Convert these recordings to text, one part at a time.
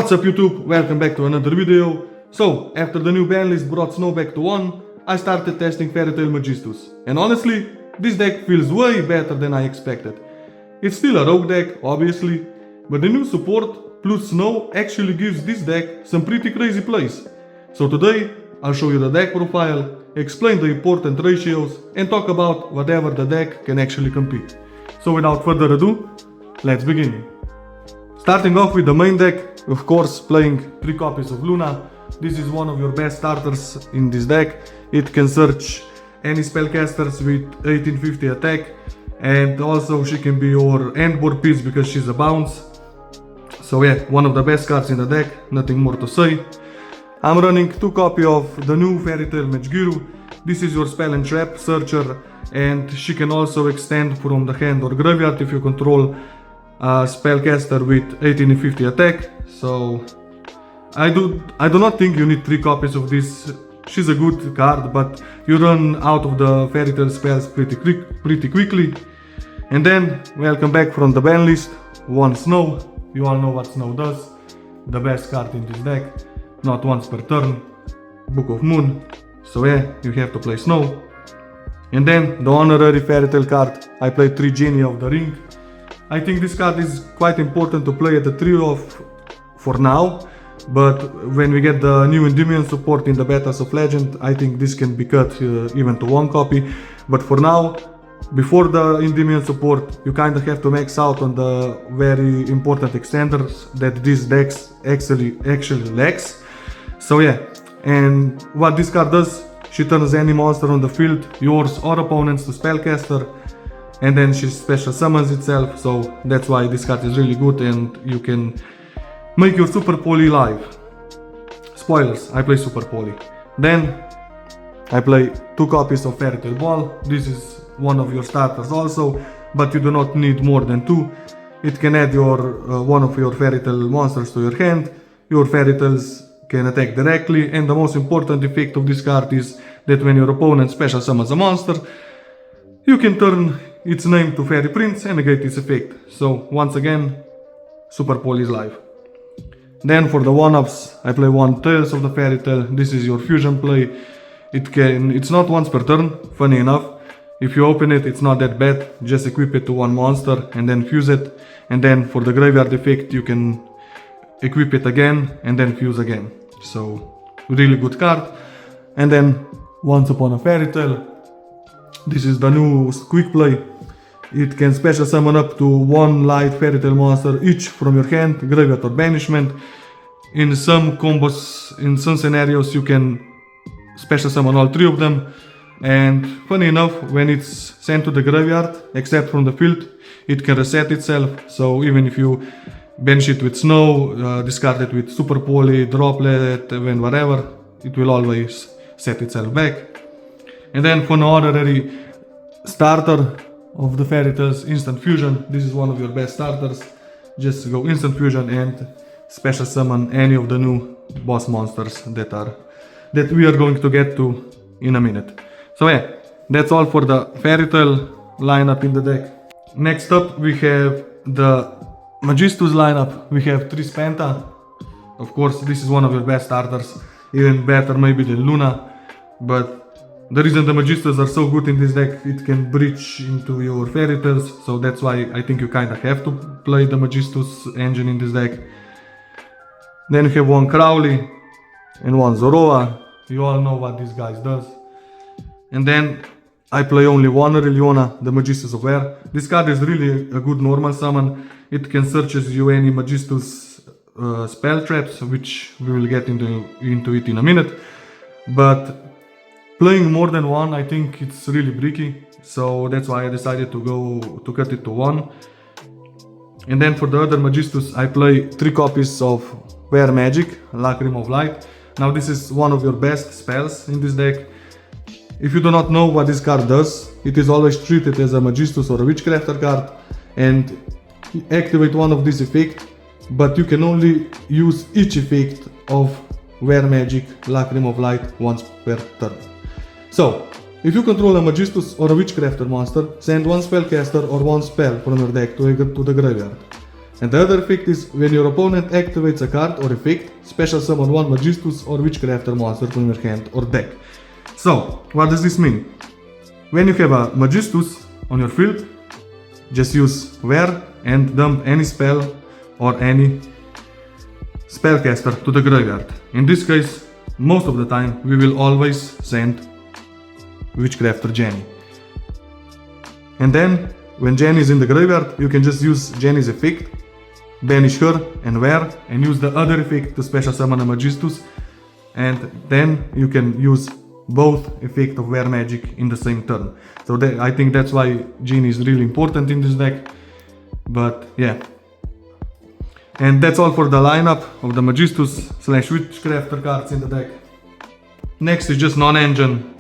What's up YouTube, welcome back to another video. So, after the new ban list brought Snow back to 1, I started testing Fairy Tail Magistus. And honestly, this deck feels way better than I expected. It's still a rogue deck, obviously, but the new support plus Snow actually gives this deck some pretty crazy plays. So today, I'll show you the deck profile, explain the important ratios, and talk about whatever the deck can actually compete. So without further ado, let's begin. Starting off with the main deck, of course playing 3 copies of Luna. This is one of your best starters in this deck. It can search any spellcasters with 1850 attack, and also she can be your endboard piece because she's a bounce. So yeah, one of the best cards in the deck, nothing more to say. I'm running 2 copies of the new Fairy Tail Magistus. This is your spell and trap searcher, and she can also extend from the hand or graveyard if you control a spellcaster with 1850 attack. So I do not think you need 3 copies of this. She's a good card, but you run out of the Fairy Tail spells pretty quickly. And then, welcome back from the ban list, 1 Snow. You all know what Snow does. The best card in this deck. Not once per turn. Book of Moon. So yeah, you have to play Snow. And then, the honorary Fairy Tail card. I played 3 Genie of the Ring. I think this card is quite important to play at the 3 of for now. But when we get the new Endymion support in the betas of Legend, I think this can be cut even to 1 copy. But for now, before the Endymion support, you kinda have to max out on the very important extenders that this deck actually lacks. So yeah, and what this card does, she turns any monster on the field, yours or opponent's, to spellcaster, and then she special summons itself. So that's why this card is really good, and you can make your Super Poly live. Spoilers, I play Super Poly. Then I play 2 copies of Fairy Tail Ball. This is one of your starters also, but you do not need more than 2. It can add your one of your Fairy Tail monsters to your hand. Your Fairy Tails can attack directly, and the most important effect of this card is that when your opponent special summons a monster, you can turn its name to Fairy Prince and negate its effect. So once again, Super Poly is live. Then for the 1-ups, I play 1 Tales of the Fairy Tail. This is your fusion play. It's not once per turn, funny enough. If you open it, it's not that bad. Just equip it to 1 monster and then fuse it. And then for the graveyard effect, you can equip it again and then fuse again. So, really good card. And then, Once Upon a Fairy Tail. This is the new quick play. It can special summon up to 1 light Fairy Tail monster each from your hand, graveyard or banishment. In some combos, in some scenarios, you can special summon all 3 of them. And funny enough, when it's sent to the graveyard, except from the field, it can reset itself. So even if you banish it with Snow, discard it with Super Poly, Droplet, and whatever, it will always set itself back. And then for an honorary starter of the Fairy Tails, Instant Fusion. This is one of your best starters. Just go Instant Fusion and special summon any of the new boss monsters that we are going to get to in a minute. So yeah, that's all for the Fairy Tail lineup in the deck. Next up we have the Magistus lineup. We have 3 Spenta. Of course, this is one of your best starters, even better maybe than Luna. But the reason the Magistus are so good in this deck, it can breach into your Fairy Tails, so that's why I think you kinda have to play the Magistus engine in this deck. Then you have 1 Crowley and 1 Zoroa. You all know what this guy does. And then I play only 1 Aureliona, the Magistus of Air. This card is really a good normal summon. It can searches you any Magistus spell traps, which we will get into it in a minute. But playing more than 1, I think it's really bricky, so that's why I decided to cut it to 1. And then for the other Magistus, I play 3 copies of Wear Magic, Lacrime of Light. Now this is one of your best spells in this deck. If you do not know what this card does, it is always treated as a Magistus or a Witchcrafter card, and activate one of this effect, but you can only use each effect of Wear Magic, Lacrime of Light once per turn. So, if you control a Magistus or a Witchcrafter monster, send 1 spellcaster or 1 spell from your deck to the graveyard. And the other effect is when your opponent activates a card or effect, special summon one Magistus or Witchcrafter monster from your hand or deck. So, what does this mean? When you have a Magistus on your field, just use Wear and dump any spell or any spellcaster to the graveyard. In this case, most of the time, we will always send Witchcrafter Jenny. And then, when Jenny is in the graveyard, you can just use Jenny's effect, banish her and Wear, and use the other effect to special summon a Magistus, and then you can use both effect of Wear magic in the same turn. So I think that's why Jenny is really important in this deck, but yeah. And that's all for the lineup of the Magistus / Witchcrafter cards in the deck. Next is just non-engine.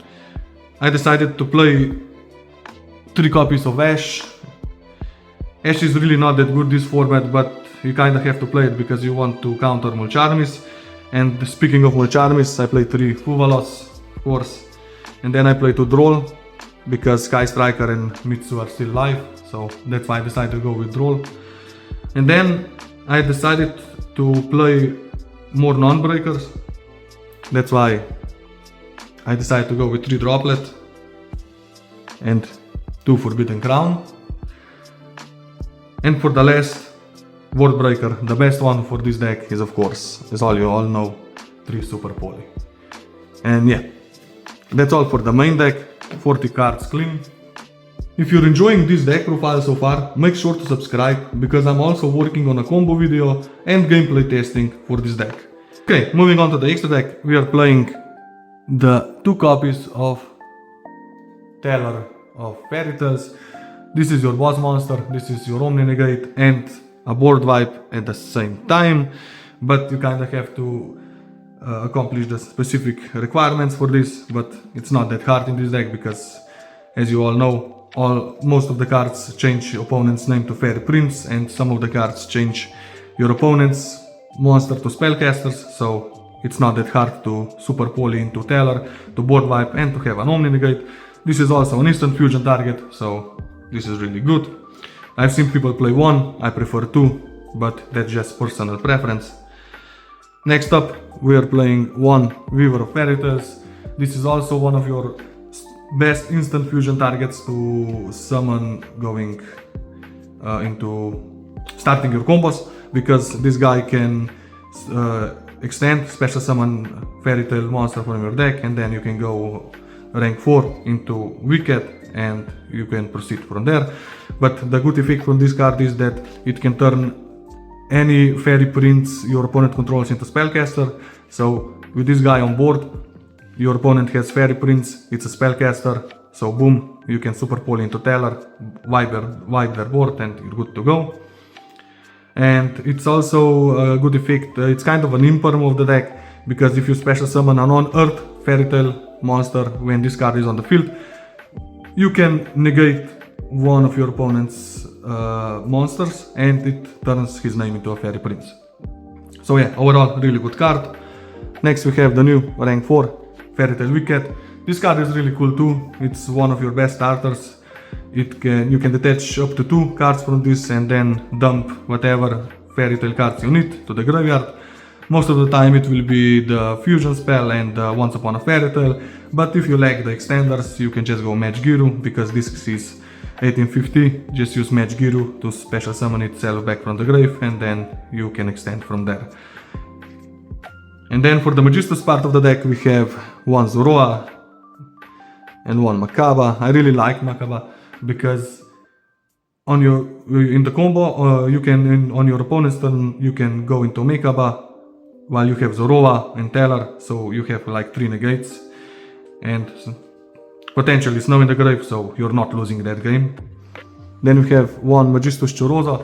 I decided to play 3 copies of Ash. Ash is really not that good this format, but you kinda have to play it because you want to counter Mulcharmis. And speaking of Mulcharmis, I played 3 Fuvalos, of course. And then I played 2 Droll, because Sky Striker and Mitsu are still live, so that's why I decided to go with Droll. And then I decided to play more non-breakers. That's why I decided to go with 3 Droplet and 2 Forbidden Crown. And for the last Word Breaker, the best one for this deck is, of course, as you all know, 3 Super Poly. And yeah, that's all for the main deck, 40 cards clean. If you're enjoying this deck profile so far, make sure to subscribe, because I'm also working on a combo video and gameplay testing for this deck. Okay, moving on to the extra deck, we are playing the 2 copies of Tailor of Fairy Tails. This is your boss monster, this is your Omni Negate and a board wipe at the same time, but you kinda have to accomplish the specific requirements for this, but it's not that hard in this deck because, as you all know, most of the cards change your opponent's name to Fairy Prince, and some of the cards change your opponent's monster to spellcasters, so it's not that hard to super poly into Tailor, to board wipe and to have an Omni Negate. This is also an instant fusion target, so this is really good. I've seen people play 1, I prefer 2, but that's just personal preference. Next up, we are playing 1 Weaver of Fairy Tails. This is also one of your best instant fusion targets to summon going into starting your combos, because this guy can extend, special summon Fairy Tail monster from your deck, and then you can go rank 4 into Wicked and you can proceed from there. But the good effect from this card is that it can turn any Fairy Prince your opponent controls into spellcaster. So with this guy on board, your opponent has Fairy Prince, it's a spellcaster, so boom, you can super poly into Tailor, wipe their board and you're good to go. And it's also a good effect, it's kind of an imperm of the deck, because if you special summon a non-earth Fairy Tail monster when this card is on the field, you can negate one of your opponent's monsters and it turns his name into a Fairy Prince. So yeah, overall really good card. Next we have the new rank 4 Fairy Tail Wicked. This card is really cool too, it's one of your best starters. You can detach up to 2 cards from this and then dump whatever Fairy Tail cards you need to the graveyard. Most of the time it will be the fusion spell and Once Upon a Fairy Tail, but if you lack the extenders you can just go Match Giru, because this is 1850, just use Match Giru to special summon itself back from the grave and then you can extend from there. And then for the Magistus part of the deck we have 1 Zoroa and 1 Makaba. I really like Makaba because in the combo you can, on your opponent's turn, you can go into Makaba while you have Zoroa and Tailor, so you have like 3 negates and potentially Snow in the Grave, so you're not losing that game. Then we have 1 Magistus Chorosa.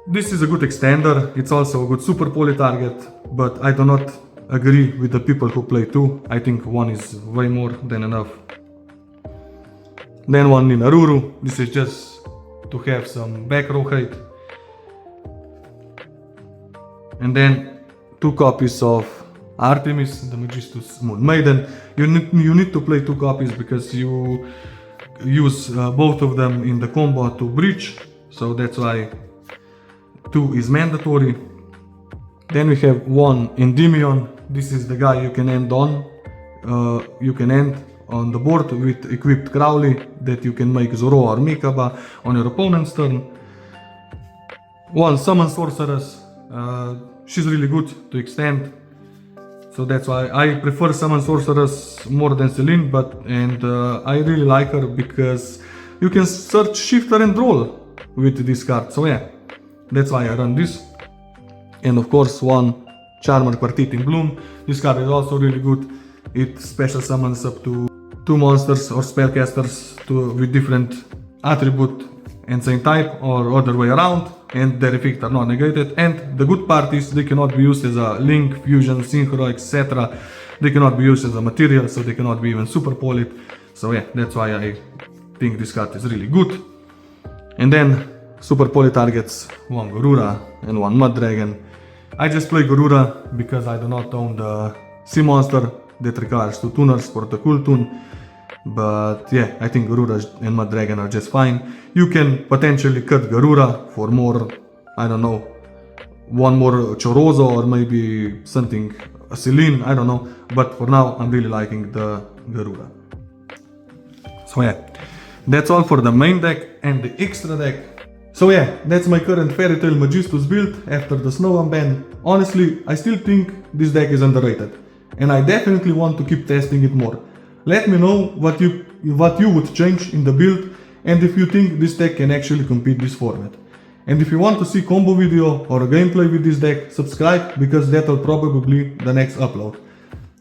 This is a good extender, it's also a good super poly target, but I do not agree with the people who play 2. I think 1 is way more than enough. Then 1 Ninaruru, this is just to have some back row height. And then 2 copies of Artemis, the Magistus Moon Maiden. You need to play 2 copies because you use both of them in the combo to breach, so that's why 2 is mandatory. Then we have 1 Endymion. This is the guy you can end on. You can end on the board with equipped Crowley that you can make Zoro or Mikaba on your opponent's turn. 1 Summon Sorceress. She's really good to extend. So that's why I prefer Summon Sorceress more than Celine, and I really like her because you can search, shifter and roll with this card. So yeah, that's why I run this. And of course 1 Charmer Quartet in Bloom. This card is also really good. It special summons up to 2 monsters or spellcasters with different attribute and same type, or other way around, and their effects are not negated. And the good part is they cannot be used as a link, fusion, synchro, etc. They cannot be used as a material, so they cannot be even super polit. So yeah, that's why I think this card is really good. And then super poly targets 1 Garura and 1 Mud Dragon. I just play Garura because I do not own the Sea Monster that requires 2 tuners for the cool tune. But yeah, I think Garura and Mud Dragon are just fine. You can potentially cut Garura for more, I don't know, 1 more Chorozo or maybe something, a Celine, I don't know. But for now, I'm really liking the Garura. So yeah, that's all for the main deck and the extra deck. So yeah, that's my current Fairy Tail Magistus build after the Snow Unban. Honestly, I still think this deck is underrated, and I definitely want to keep testing it more. Let me know what you would change in the build, and if you think this deck can actually compete this format. And if you want to see combo video or a gameplay with this deck, subscribe, because that will probably be the next upload.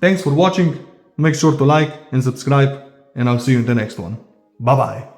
Thanks for watching, make sure to like and subscribe, and I'll see you in the next one. Bye bye!